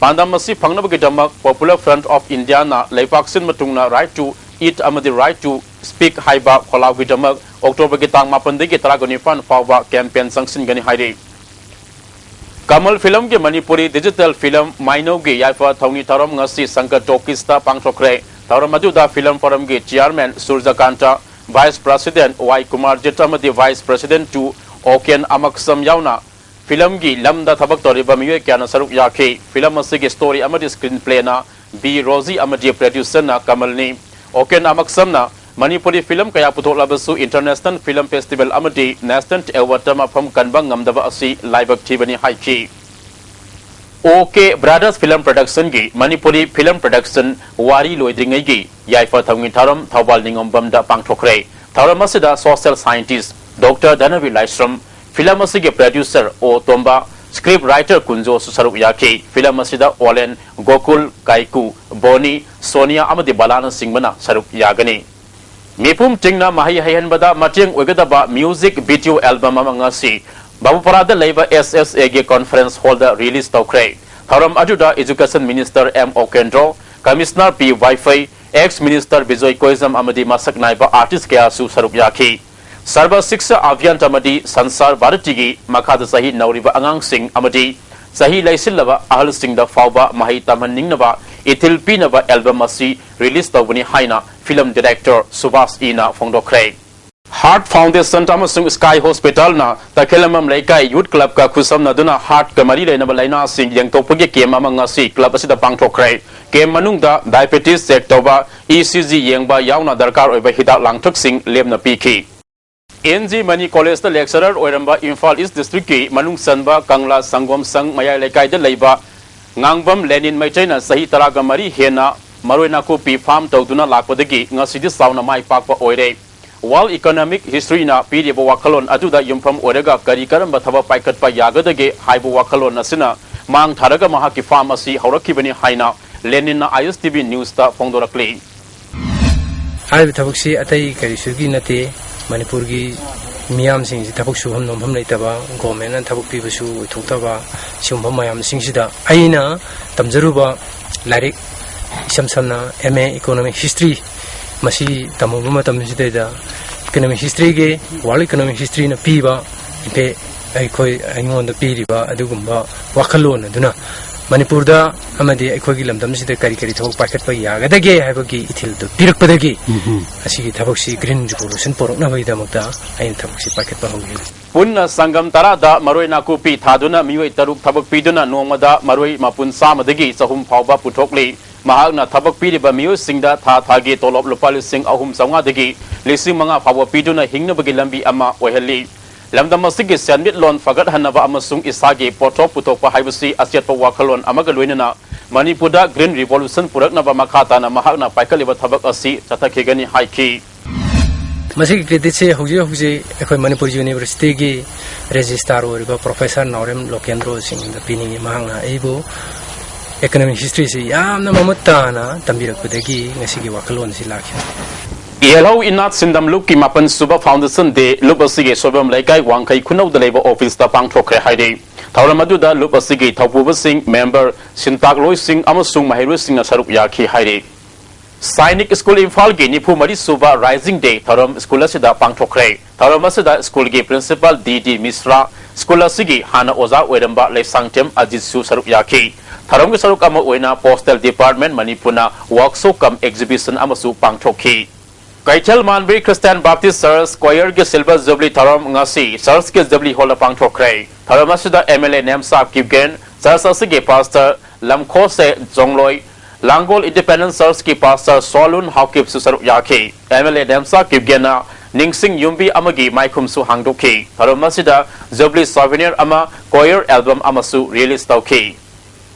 पांदम मसी फंगनबगिदमक पॉपुलर फ्रंट ऑफ इंडिया ना लेपाक्सिन मतुंगना राइट टू ईट अमदी राइट टू स्पीक हाइबा खोलागिदमक अक्टोबर की तांग मापन की तरागनिपान फाउबा कैंपेन संगसिनगनी हाइरे कमल फिल्म के मणिपुरी डिजिटल फिल्म माइनो की याइफा थौनी थरम ngasi संकट टोकिस्ता पांगथोक्रे थरम मदुदा फिल्म फोरम के chairman Suryakanta vice president Y Kumar जितमदी वाइस प्रेसिडेंट टू ओकेन अमक्सम यावना फिल्म की लमदा थबक तोरिबा मियोय क्याना सरुक याखे फिल्म असि स्टोरी अमदी स्क्रीन प्ले ना बी रोजी अमदी प्रोड्यूसर ना कमलनी ओकेन अमक्सम ना मणिपुरी फिल्म कया पुथोक्लबसु इंटरनेशनल फिल्म फेस्टिवल अमदी नेशनल अवार्ड मफम कनबंग ngमदबा असि लाइबक थिबनी हाइखी ओके ब्रदर्स फिल्म प्रोडक्शन की मणिपुरी फिल्म प्रोडक्शन वारी लोइद्रिंगै की याइफा थंगि थरम थौबाल निंगमबमदा पांगथोक्रे थरम असिदा social scientist doctor Dhanvi Laishram film असि के producer O Tomba script writer Kunjo सरुक याखे फिल्म असिदा ओलेन गोकुल काइकू बोनी सोनिया अमदी बालाना सिंहबना सरुक यागनी मिपुम टिंगना माही हैहनबदा मटिंग ओगदबा म्यूजिक वीडियो एल्बम अमंगसी बाबुपरादा लेबा SSA के कॉन्फ्रेंस हॉल दा रिलीज तौख्रे थरम अजुदा education minister M Okendro commissioner P Vaiphei ex minister Vijay Koijam अमदी मसक नाइबा आर्टिस्ट के आसु सरुक याखी सर्व शिक्षा अभियान तमदी संसार भारती की मखाद सही नौरिबा अंगांग सिंह अमदी सही लैसिलबा अहल सिंह दा फाउबा माही तमनिंगनबा इथिल पीनबा एल्बम असि रिलीज तौबनी हाइना फिल्म डायरेक्टर सुभाष ईना फोंदोक्रे हार्ट फाउंडेशन तमसुंग स्काई हॉस्पिटल ना तखेलमम लेकाई यूथ क्लब का खुसम नदुना हार्ट कमरी लेनबा लाइना सिंह यंगतोपगे केम अमंगसी क्लब असिदा पांगथोक्रे केम मनुंगदा डायबिटीज चेक तौबा ECG येंगबा यावना दरकार ओइबा हिदाक लांगथुक सिंह लेमना पीखी NG मनी कॉलेज दा लेक्चरर ओइरंबा इम्फाल ईस्ट डिस्ट्रिक्ट की मनुंग सनबा कंगला संगोम संग मया लेकाई दा लेबा ngangbam lenin maitena sahi taraga mari hena maroina ko pi farm tawduna lakpadagi ngasidi sauna mai pakpa oire world economic history na pidi bo wakalon aduda yumpham orega kari karamba thaba paikatpa yagadage haibu wakalon nasina mang tharaga maha ki farm asi haurakibani haina lenin na ISTV news ta phongdorakli hai thabuksi atai kari sugi nate manipur gi मियाम सिंह थबक सुहम नोमफम लेतबा government थबक पीबसु थोक्तबा सिंहम मयाम सिंहसिदा आइना तमजरुबा लाइक इसम समना MA इकोनॉमिक हिस्ट्री मसी तमोबा मतमसिदा इकोनॉमिक हिस्ट्री के वर्ल्ड इकोनॉमिक हिस्ट्री न पीबा इपे अखोय अइंगोंद पीरिबा अदुगुंबा वाखलोन अदुना मणिपुर दा अमदे अखोगी लमदमसिदा करी करी थबक पाखतपा यागदगे हाइबगी इथिल दु पिरकपदगी असिगी थबकसी ग्रीन रिवोल्यूशन पोरकनबैदमक्ता आइन थबकसी पाखतपा होगी पुन्ना संगम तरादा मरोइना कुपी थादुना मियोय तरुक थबक पीदुना नोंगमदा मरोइ मापुन सामदगी चहुम फावबा पुथोकली महागना थबक पीरिबा मियोय सिंगदा था थागे तोलोब लुपा लिसिंग अहुम संगादगी लिसिंग मंगा फावबा पीदुना हिंगनबगी लंबी अमा ओहली लमदम मसिगी सेनमिट लोन फगत हनबा अमसुंग इसागे पोथोक पुथोकपा हाइबसी असेटपा वाखलोन अमगा लोइनना मणिपुरदा ग्रीन रिवोल्यूशन पुरकनबा मखाताना महागना पाइकलिबा थबक असि चथखिगनी हाइखी मसिगी क्रेडिट से हौजे अखोय मणिपुर यूनिवर्सिटी की रजिस्ट्रार ओरिबा प्रोफेसर नौरेम लोकेंद्रो सिंह द पिनिंग महागना एबो इकोनॉमिक हिस्ट्री से यामना ममताना तंबिरकपदगी ngasiगी वाखलोन सि लाखि Yellow inat sindam look ki mapan suba foundation de lubasige sobam laikai wangkai kunau de labor office ta pangthokre haide Thauram aduda lup asigi thaupuba sing member sintakloi sing amasung mahiru sing na saruk yaki hairi Sainik School Imphal gi nipu mari suba Rising Day Tharam School asida pangthokre Tharam asida school gi principal DD Misra school asigi hana oza oiramba leisangtem Ajitsu saruk yaki Tharam gi saruk ama oina postal department Manipuna workshop kam exhibition amasu pangthokhi Kaichal Manbury Christian Baptist Church Choir ge silver jubilee Tharam ngasi church ge jubilee hall pangthokre Tharam asida MLA Namsak Kipgen church asigi pastor Lamkho se Jongloi Langol Independent Church ki pastor Solun Haukip Susaruk Yaki MLA Namsa Kipgena Ningsing Yumbi Amagi Maikum Su Hangdoki Tharomasida Jubilee Souvenir Ama Choir album Amasu release Tauki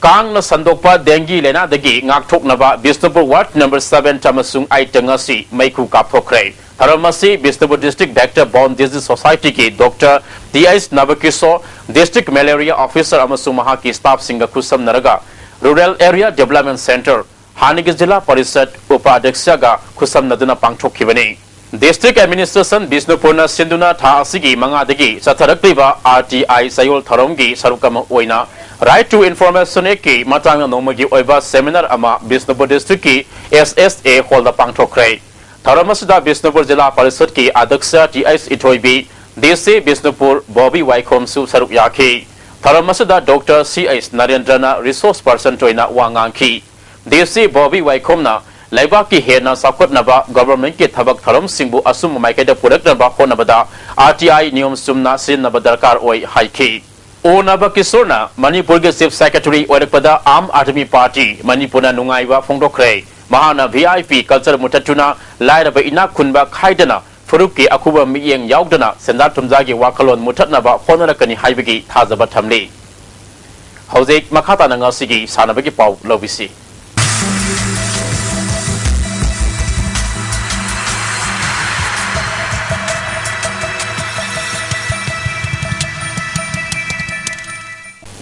Kang na Sandokpa Dengi Lena Dagi Ngaktok Naba Bisnupur Ward number 7 Tamasung Aitangasi Maiku Kapokre Tharomasi Bisnupur District Vector Borne Disease Society ki Dr. D.S. Nabakiso District Malaria Officer Amasu Mahaki Staff Singa Kusam Naraga Rural Area Development Center, Hanigis Jilla Parisat, Upadexaga, Kusam Naduna Pangtok Kivani. District Administration, Bisnupurna Sinduna, Tasigi, Mangadigi, Satarakliva, RTI, Sayul Tharongi, Sarukama Oina, Right to Information Eki, Matanga Nomagi Oiva Seminar Ama, Bisnupur District ki, SSA, Hold the Pangtok Kray. Tharamasuda, Bisnupur Jilla Parisat ki, Adaksa, TIS Itoibi, DC, Bisnupur, Bobby Waikom Su Saruk Yaki. Tharamasuda Dr. C.S. Narendrana Resource Person Toina Wanganki DC Bobby Waikomna Laibaki Hena Sakot Naba Government Ki Thabak Tharam Singbu Asum Maikeda Purak Naba Honabada RTI Nium Sumna Sin Nabadarkar Oi Haiki O Nabakisona Manipur Chief Secretary Oipada Arm Army Party Manipuna Nungaiwa Fongdokre Mahana VIP Culture Mutatuna Lairaba Ina Kunba Kaidana Furuki Akuba Miyang Yaudana, Sendat Tumzagi Wakalon Mutatnaba, Honorakani Haibigi, Tazaba Tamli. Jose Makata Nangasigi, Sanabagi Pau, Lovisi.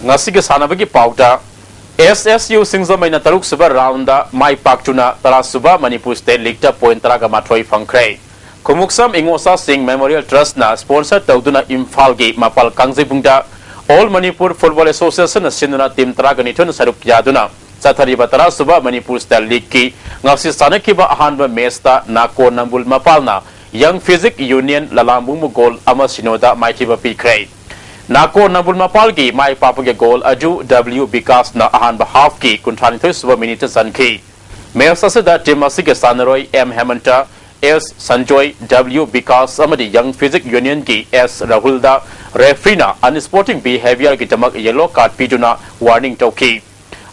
Nasigi Sanabagi Pauta, SSU Singzamina Taruk Suba Rounda, Mai Paktuna, Tarasuba, Manipur State Licta Point Traga Matroi Funkre. Kumuksam Ingosa Singh Memorial Trust na sponsor Tauduna Imphal gi Mapal Kangjibungda All Manipur Football Association Sinuna Team Traganitun Saruk Yaduna Sathari Batara Suba Manipur Style League ki Ngasi Sanakiba Ahanba Mesta Nako Nambul Mapalna Young Physic Union Lalambumu Goal Ama Sinoda Maitiba Pikray Nako Nambul Mapal gi Mai Papage Goal Aju W Bikas na Ahanba Half ki Kuntranithu Suba Minita Sanki Mesasada Team Asige Sanaroi M Hemanta S. Sanjoy W. Because Amadi Young Physic Union ki S. Rahulda Refrina Unsporting Behavior ki Tamak Yellow Card Piduna Warning Toki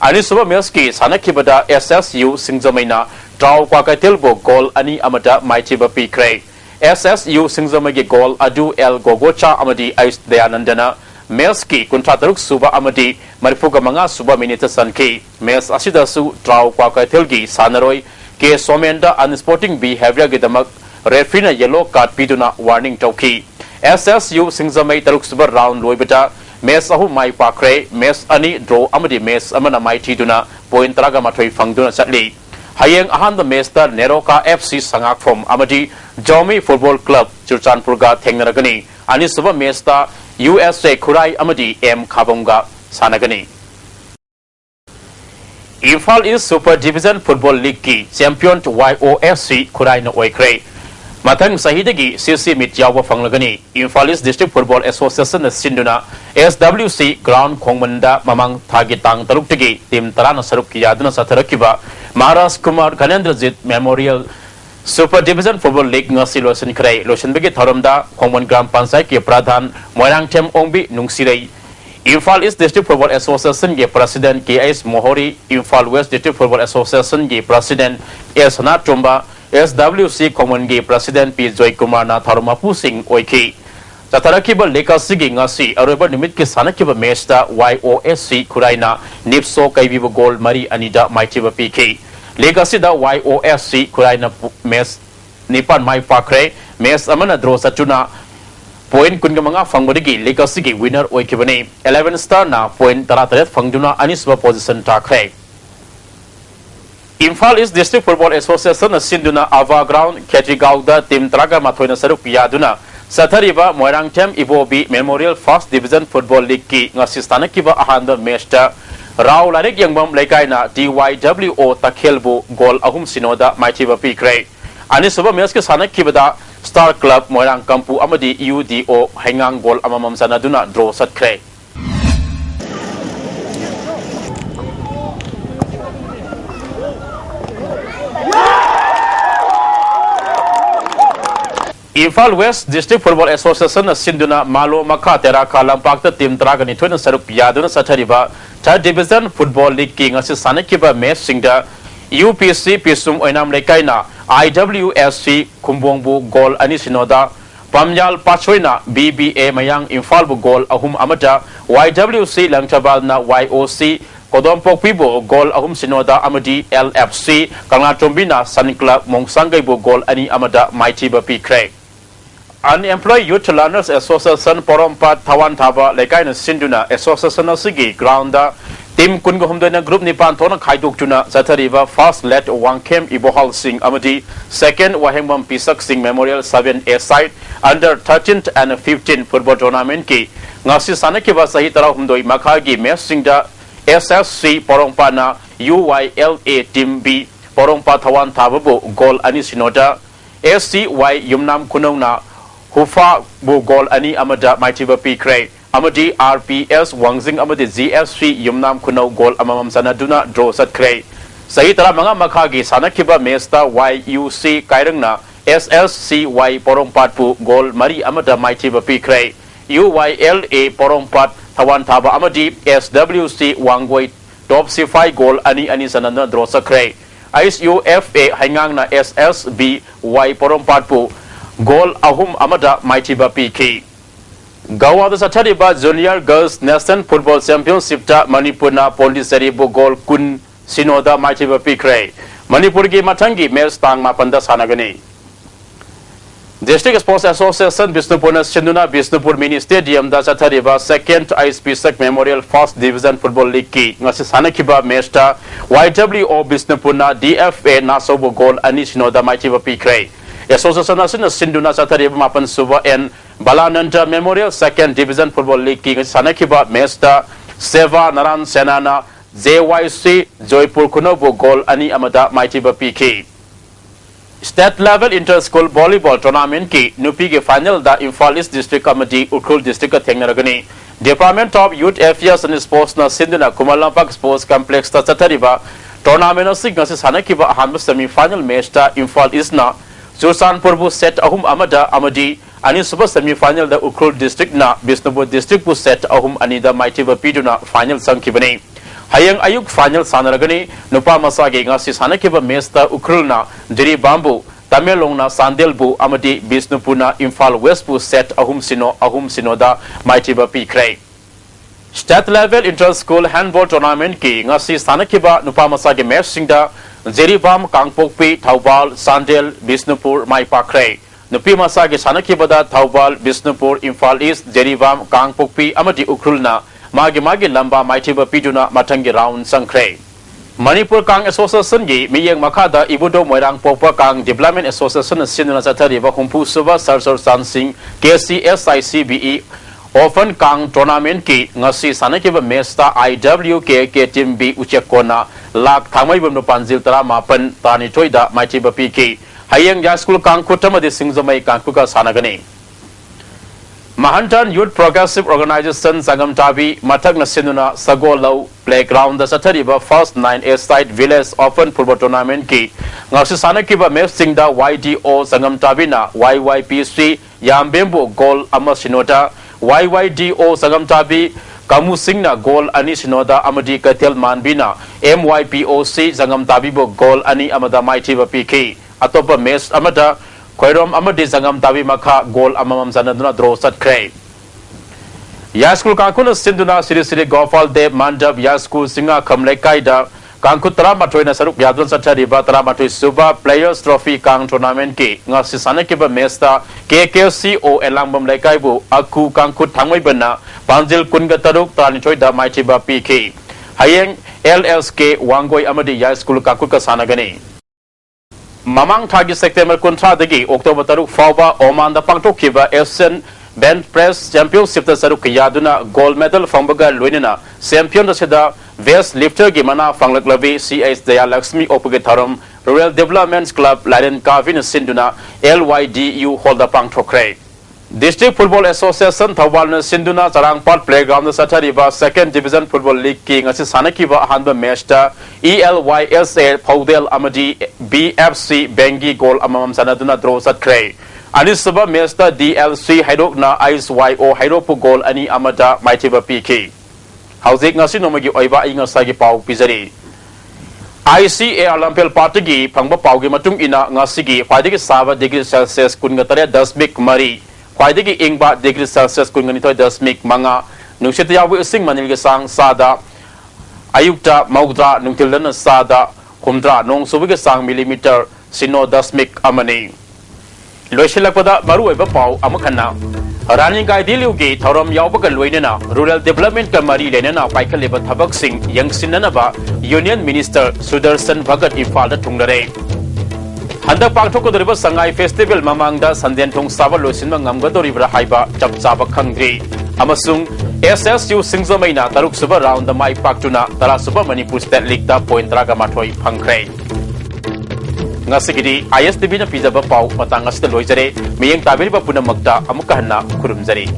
Anisuba Melski Sanakibada SSU Singzamaina Trau Kwakatilbo Goal Ani Amada Maitiba Pikray SSU Singzamagi Goal Adu El Gogocha Amadi Ais Dayanandana Melski Kuntrataruk Suba Amadi Maripuga Manga Suba Minita Sanki Mels Asidasu Trau Kwakatilgi Sanaroi Ke Somenda Unsporting Behavior Gidamak Refrina Yellow Card Piduna Warning Toki SSU Singzamai Taruk Suba Round Loibita Mes Ahu Mai Pakre Mes Ani Draw Amadi Mes Amana Mai Tiduna Point Traga Matoi Fangduna Satli Hayeng Ahanda Mesta Neroka FC Sangak from Amadi Jomi Football Club Churchanpurga Tengnaragani Ani Suba Mesta USA Kurai Amadi M Kabonga Sanagani Imphal is Super Division Football League ki Champion YOFC Kurai no Oikre Matang Sahidagi CC Mityawa Fanglagani Imphal is District Football Association Sinduna SWC Ground Kongmanda Mamang Tagitang Taruktagi Tim Tarana Saruki Yaduna Satarakiba Maras Kumar Kanendrajit Memorial Super Division Football League ngasi lotion kray lotion bagi tharomda Kongmon Gram Pansai ki Pradhan Moirang Tem Ongbi Nungsirei Imphal East District Football Association ke President K.S. Mohori Imphal West District Football Association ke President S. Hanat Tumba SWC Common ke President P. Joy Kumar na Tharumapu Singh Oiki Tatarakiba Lekasi ke ngasi aroba nimit ke sanakiba mesta YOSC Kuraina Nipso Kaibiba Gold Mari Anida Maitiba PK Legacy da YOSC Kuraina Mes Nipan Mai Pakre Mes Amana Dro Satuna Point Kungamanga Fangodigi Legacy ki winner Oikibani 11 star na point Taratret Fangduna Anisba position Takre Imphal East District Football Association Sinduna Ava Ground Keti Gauda Tim Traga Mathoina Saruk Yaduna Sathariba Moirangtem Ibobi Memorial First Division Football League ki ngasi sanakiba ahanda matchta Rao Larek Yangbam Lekaina DYWO Takhelbu Gol Ahum Sinoda Maitiba Pikre Anisuba Meske Sanakibada Star Club Moirang Kampu Amadi UDO Hengang Gol Amamam Sanaduna Draw Satkre Imphal West District Football Association Sinduna Malo Makha Tera Kalampak Team Dragani Twin Sarup Yaduna Satariba Third Division Football League King Assis Sanakiba Match Singda UPC Pisum Oinam Lekaina IWSC Kumbongbu Gol Anisinoda Pamyal Pachoina BBA Mayang Imphal Gol Ahum Amata YWC Langchabalna YOC Kodompok Pibo Gol Ahum Sinoda Amadi LFC Kangatombina Sun Club Mongsangaibu Gol Ani Amada Maitiba Pikre Unemployed Youth Learners Association Porompat Tawan Thaba Lekaina Sinduna Association Sigi Grounda Team Kungohumdana Group Nipan Tona Kaiduk Tuna Zatariva First Let Wangkem Ibohal Singh Amadi Second Wahembam Pisak Singh Memorial 7A side under 13th and 15th football tournament ki Ngasi Sanakiba Sahitara Humdoi Makagi Mes Singda SSC Porongpana UYLA Team B Porongpa Tawan Thababu Gol Ani Sinoda SCY Yumnam Kunona Hufa Bu Gol Ani Amada Maitiba Pikre Amadi RPS Wangzing Amadi ZSC Yumnam Kuno Gol Amamam Sanaduna Draw Satkre Sahitara Manga Makagi Sanakiba Mesta YUC Kairangna SSCY Porongpatpu Gol Mari Amada Maitiba Pikre UYLA Porongpat Tawan Thaba Amadi SWC Wangway Top C5 Gol Ani Sanana Draw Sakre ISUFA Hangangna SSB Y Porongpatpu Gol Ahum Amada Maitiba PK Gawa the Satariba Junior Girls National Football Championship ta Manipurna Pondisari Gol Kun Sinoda Maitiba Pikre Manipurgi Matangi Mel Stang Mapanda Sanagani District Sports Association Bisnupurna Sinduna Bisnupur Mini Stadium da Satariba Second ISPSEC Memorial First Division Football League ki ngasi Sanakiba Mesta YWO Bisnupurna DFA Nasobo Gol Ani Sinoda Maitiba Pikre Association Sinduna Satariba Mapan Suba and Balananta Memorial Second Division Football League ki Sanakiba Mesta Seva Naran Senana JYC Joypur Kunobo Gol Ani Amada Maitiba PK State level inter-school volleyball tournament ki Nupi ke final da Imphal East District Committee Ukrul District ka Thengnaragani Department of Youth Affairs and Sports na Sinduna Kumalampak Sports Complex ta Satariba tournament na Signasi Sanakiba Ahanba semi final match ta Imphal East na Sursanpurbu set Ahum Amada Amadi Ani Super semi final da Ukrul District na Bisnupur District bu set Ahum Anida Maitiba Piduna final sangkibani Hayang Ayuk final Sanaragani Nupa Masagi ngasi Sanakiba Mesta Ukrulna Diri Bambu Tamelongna Sandelbu Amadi Bisnupuna Imphal Westbu set Ahum Sinoda Maitiba Pikre State level inter-school handball tournament ki ngasi Sanakiba Nupa Masagi match singda Jeribam Kangpokpi Thaubal Sandel Bisnupur Maipakre Nupi Masagi Sanakiba da Thaubal Bisnupur Imphal East Jeribam Kangpokpi Amadi Ukrulna Magi Lamba Maitiba Piduna Matangi Round Sankre Manipur Kang Association gi Miyang Makada Ibudo Moirang Popa Kang Development Association Sinuna Satariba Humpu Suba Sarsor Sansing KCSICBE Open Kang Tournament ki Ngasi Sanakiba Mesta IWK Team B Uchekona Lak Thamai Bumno Panzil Tara Mapan Tani Toida Maitiba PK Hayang Ya School Kang Kutama de Singzomai Kang Kuka Sanagani Mahantan Youth Progressive Organization Sangam Tabi Matagna Sinuna Sagolau Playground the Satariba First 9A Side Village Open Football Tournament ki Ngasi Sanakiba Mef Singda YDO Sangam Tabina YYPC Yambembo Gol Ama Sinota YYDO Sangam Tabi Kamu Singna Gol Ani Sinoda Amadi Katel Manbina MYPOC Sangam Tabibo Gol Ani Amada Maitiba PK Atopa Mes Amada Koirom Amadi Sangam Tabi Makha Gol Amamam Sanaduna Draw Satkre Yaskul Kankuna Sinduna Siri Gopal Dev Mandab Yaskul Singa Kamle Kaida Kankutara Matoina Sarup Yadun Satariba Taramatu Suba Players Trophy Kang Tournament ki Ngasi Sanakiba Mesta KKCO Elambam Lekaibu Aku Kankut Tangway Bana Panzil Kunga Taruk Tanitoida Maitiba PK Hayeng LSK Wangoi Amadi Yaskul Kakuka Sanagani mamang thagi September kuntra dagi October taruk fawba Oman da pangthokkiba Asian bench press championship da saruk yaduna gold medal fangbaga loinina champion da seda West lifter gi mana fanglaklabi CS Daya Lakshmi opage tharam Rural Development Club Laren Kavin Sinduna LYDU holder pangthokre District Football Association Thawal Sinduna Charangpat Playground Sathariba Second Division Football League King asi sanakiba ahanba match ta ELYSA Paudel Amadi BFC Bengi goal amam sanaduna draw satkre Anisaba match ta DLC Haidokna ISYO Haidopu goal ani amada maitiba PK Hauzik ngasi nomagi oiba inga sagi pau pizari ICA Lampel Party gi phangba pau gi matung ina ngasi gi khwaidagi saba degree Celsius kunga tare 10 mari khwaidagi ingba degree Celsius kunga ni 10 manga nungsit yawi sing manil gi sang sada ayukta maudra nungtilana sada humdra nong subi gi sang millimeter sino 10 amani loisilakpada maru oiba pau amakhanna Running guy dilugi thorom yawbaga loinena Rural Development Kamari lenena paikaleba thabak sing yang sinanaba Union Minister Sudarshan Bhagat Ifalda thungnare Handa pangthokodoriba Sangai Festival mamangda Sanden thong saba loisinma ngamgadoribra haiba chap chaba khangdri amasung SSU Singzamaina taruk suba round the mai paktuna tara suba Manipur State League da point raga mathoi phangkhre Ngasigidi ISTV na pizaba pau matang asita loisare miyeng tabiri ba punamakta amukahna kurumjari